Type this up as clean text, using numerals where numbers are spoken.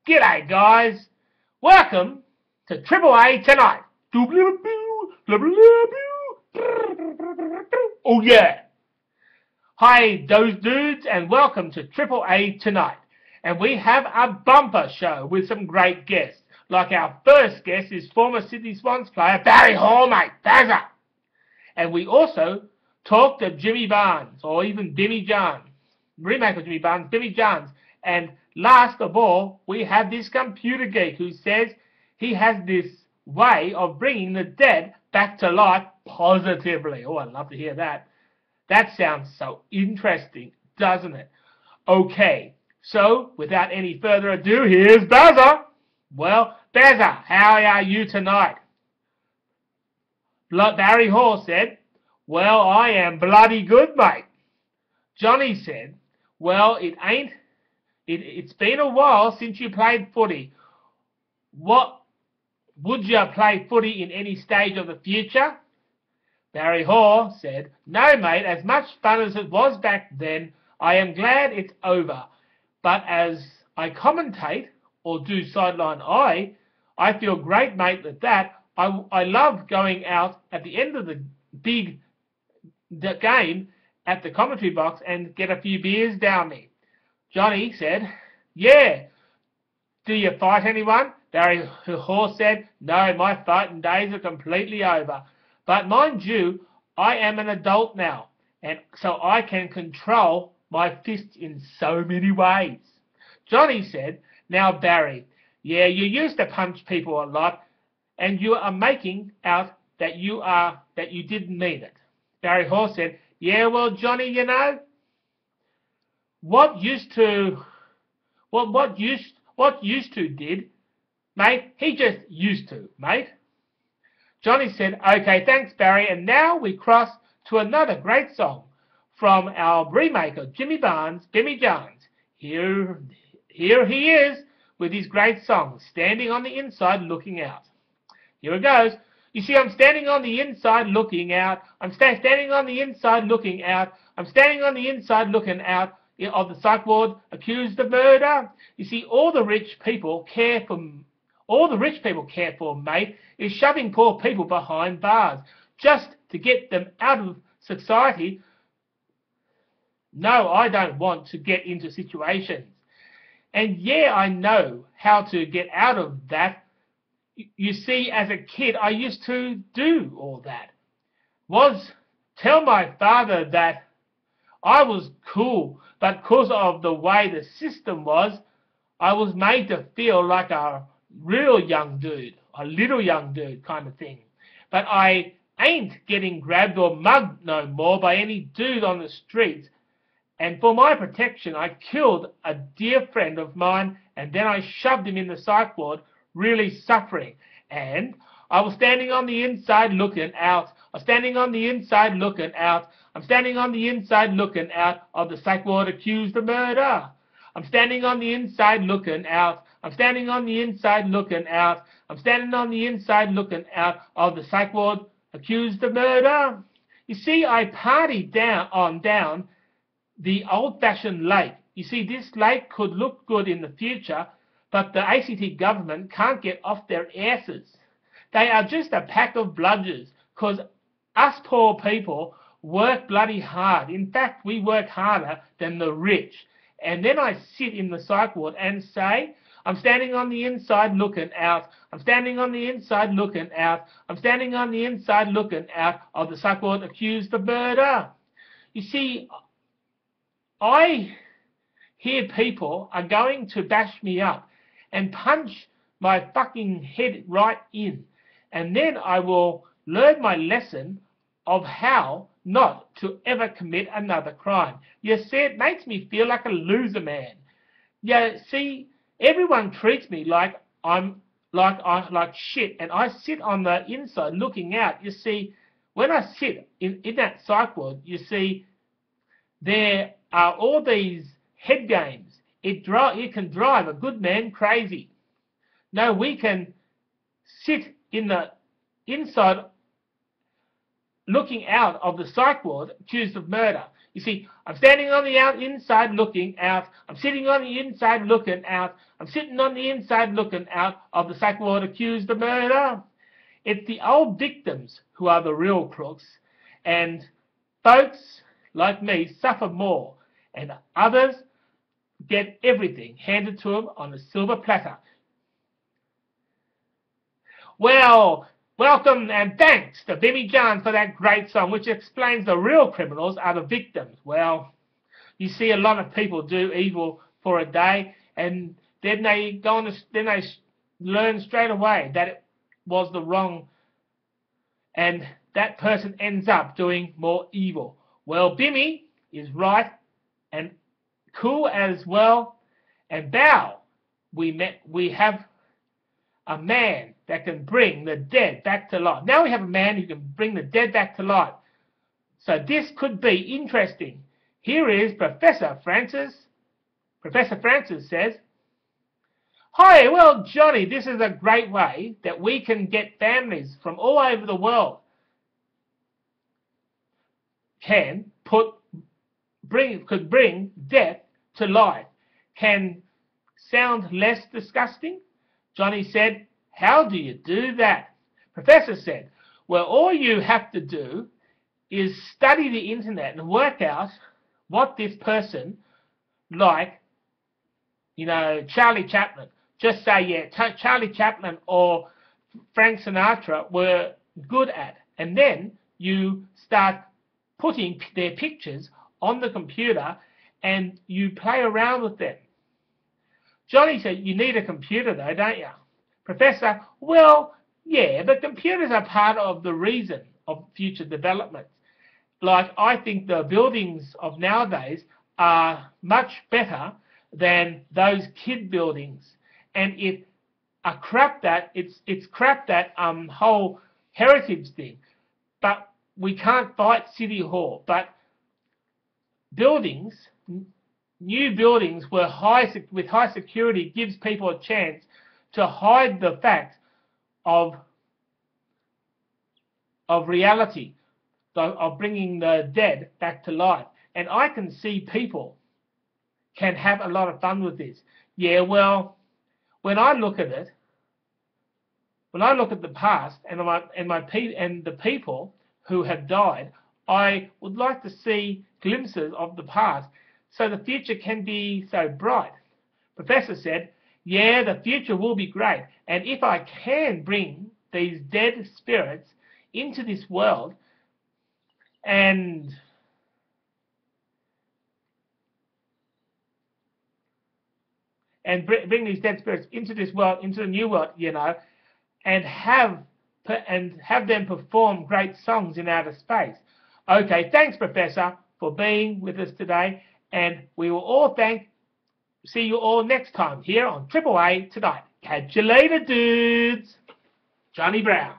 G'day guys, welcome to AAA tonight. Oh yeah. Hi those dudes and welcome to AAA tonight. And we have a bumper show with some great guests. Like our first guest is former Sydney Swans player Barry Hall, mate, bazza. And we also talked to Jimmy Barnes, or even Bimmy Johns, remake of Jimmy Barnes, Bimmy Johns. And last of all, we have this computer geek who says he has this way of bringing the dead back to life positively. Oh, I'd love to hear that. That sounds so interesting, doesn't it? Okay, so without any further ado, here's Bazza. Well, Bazza, how are you tonight? Barry Hall said, well, I am bloody good, mate. Johnny said, well, it's been a while since you played footy. What, would you play footy in any stage of the future? Barry Hall said, no, mate, as much fun as it was back then, I am glad it's over. But as I commentate or do sideline I feel great, mate, with that. I love going out at the end of the game at the commentary box and get a few beers down me. Johnny said, yeah. Do you fight anyone? Barry Hall said, no, my fighting days are completely over. But mind you, I am an adult now, and so I can control my fists in so many ways. Johnny said, now Barry, yeah, you used to punch people a lot, and you are making out that you didn't mean it. Barry Hall said, yeah, well, Johnny, you know, what used to did, mate, he just used to, mate. Johnny said, okay, thanks, Barry, and now we cross to another great song from our remake of Jimmy Barnes, Bimmy Johns. Here he is with his great song, Standing on the Inside Looking Out. Here it goes. You see, I'm standing on the inside looking out. I'm standing on the inside looking out. I'm standing on the inside looking out of the psych ward accused of murder. You see, all the rich people care for, mate, is shoving poor people behind bars just to get them out of society. No, I don't want to get into situations. And yeah, I know how to get out of that. You see, as a kid, I used to do all that. Tell my father that I was cool, but because of the way the system was, I was made to feel like a real young dude, a little young dude kind of thing. But I ain't getting grabbed or mugged no more by any dude on the streets. And for my protection, I killed a dear friend of mine, and then I shoved him in the psych ward, really suffering. And I was standing on the inside looking out. I'm standing on the inside looking out. I'm standing on the inside looking out of the psych ward accused of murder. I'm standing on the inside looking out. I'm standing on the inside looking out. I'm standing on the inside looking out of the psych ward accused of murder. You see, I partied down the old-fashioned lake. You see, this lake could look good in the future, but the ACT government can't get off their asses. They are just a pack of bludgers, because us poor people work bloody hard. In fact, we work harder than the rich. And then I sit in the psych ward and say, I'm standing on the inside looking out. I'm standing on the inside looking out. I'm standing on the inside looking out of the psych ward accused of murder. You see, I hear people are going to bash me up and punch my fucking head right in. And then I will learn my lesson of how not to ever commit another crime. You see, it makes me feel like a loser, man. Yeah, see, everyone treats me like I'm like shit, and I sit on the inside looking out. You see, when I sit in that psych ward, you see, there are all these head games. It can drive a good man crazy. No, we can sit in the inside looking out of the psych ward accused of murder. You see, I'm standing on the inside looking out. I'm sitting on the inside looking out. I'm sitting on the inside looking out of the psych ward accused of murder. It's the old victims who are the real crooks. And folks like me suffer more. And others get everything handed to them on a silver platter. Well, welcome and thanks to Bimmy John for that great song, which explains the real criminals are the victims. Well, you see a lot of people do evil for a day, and then they learn straight away that it was the wrong, and that person ends up doing more evil. Well, Bimmy is right and cool as well, and Bao, we have a man that can bring the dead back to life. Now we have a man who can bring the dead back to life. So this could be interesting. Here is Professor Francis. Professor Francis says, "Hi, well, Johnny, this is a great way that we can get families from all over the world could bring death to life. Can sound less disgusting?" Johnny said, "How do you do that?" Professor said, "Well, all you have to do is study the internet and work out what this person, like, Charlie Chaplin, just say, yeah, Charlie Chaplin or Frank Sinatra were good at. And then you start putting their pictures on the computer and you play around with them." Johnny said, "You need a computer though, don't you?" Professor, "Well, yeah, but computers are part of the reason of future developments. Like, I think the buildings of nowadays are much better than those kid buildings. And it's crap that whole heritage thing. But we can't fight City Hall. But buildings, new buildings with high security gives people a chance to hide the fact of reality, of bringing the dead back to life. And I can see people can have a lot of fun with this. Yeah, well, when I look at it, when I look at the past and the people who have died, I would like to see glimpses of the past so the future can be so bright." Professor said, "Yeah, the future will be great. And if I can bring these dead spirits into this world and bring these dead spirits into this world, into the new world, and have them perform great songs in outer space." Okay, thanks, Professor, for being with us today, and we will all see you all next time here on AAA Tonight. Catch you later, dudes. Johnny Brown.